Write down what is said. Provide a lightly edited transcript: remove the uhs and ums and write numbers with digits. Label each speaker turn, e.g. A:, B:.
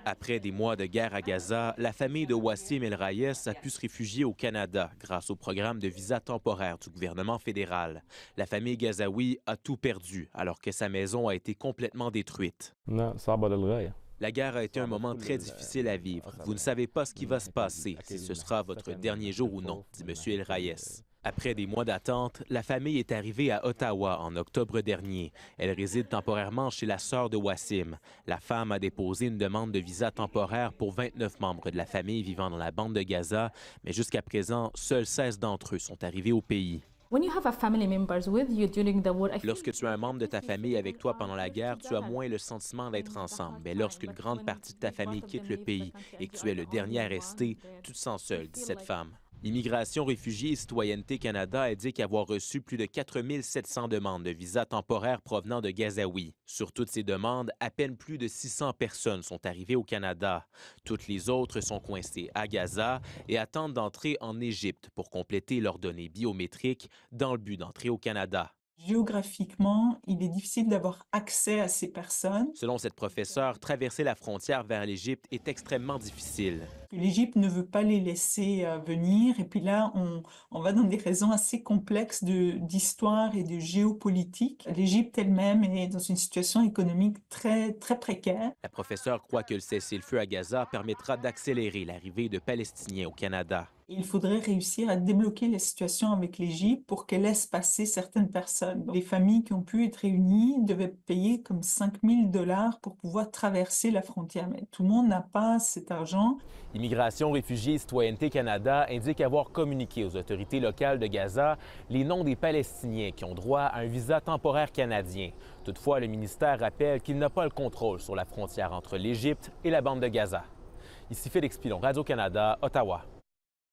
A: Après des mois de guerre à Gaza, la famille de Wassim El Rayes a pu se réfugier au Canada grâce au programme de visa temporaire du gouvernement fédéral. La famille gazaoui a tout perdu alors que sa maison a été complètement détruite. La guerre a été un moment très difficile à vivre. Vous ne savez pas ce qui va se passer, si ce sera votre dernier jour ou non, dit M. El Rayes. Après des mois d'attente, la famille est arrivée à Ottawa en octobre dernier. Elle réside temporairement chez la sœur de Wassim. La femme a déposé une demande de visa temporaire pour 29 membres de la famille vivant dans la bande de Gaza, mais jusqu'à présent, seuls 16 d'entre eux sont arrivés au pays. Lorsque tu as un membre de ta famille avec toi pendant la guerre, tu as moins le sentiment d'être ensemble. Mais lorsqu'une grande partie de ta famille quitte le pays et que tu es le dernier à rester, tu te sens seul, dit cette femme. Immigration, Réfugiés et Citoyenneté Canada indique avoir reçu plus de 4 700 demandes de visa temporaire provenant de Gazaouis. Sur toutes ces demandes, à peine plus de 600 personnes sont arrivées au Canada. Toutes les autres sont coincées à Gaza et attendent d'entrer en Égypte pour compléter leurs données biométriques dans le but d'entrer au Canada.
B: Géographiquement, il est difficile d'avoir accès à ces personnes.
A: Selon cette professeure, traverser la frontière vers l'Égypte est extrêmement difficile.
B: L'Égypte ne veut pas les laisser venir. Et puis là, on va dans des raisons assez complexes d'histoire et de géopolitique. L'Égypte elle-même est dans une situation économique très, très précaire.
A: La professeure croit que le cessez-le-feu à Gaza permettra d'accélérer l'arrivée de Palestiniens au Canada.
B: Il faudrait réussir à débloquer la situation avec l'Égypte pour qu'elle laisse passer certaines personnes. Les familles qui ont pu être réunies devaient payer comme 5 000 $ pour pouvoir traverser la frontière. Mais tout le monde n'a pas cet argent.
A: Immigration, Réfugiés et Citoyenneté Canada indique avoir communiqué aux autorités locales de Gaza les noms des Palestiniens qui ont droit à un visa temporaire canadien. Toutefois, le ministère rappelle qu'il n'a pas le contrôle sur la frontière entre l'Égypte et la bande de Gaza. Ici Félix Pilon, Radio-Canada, Ottawa.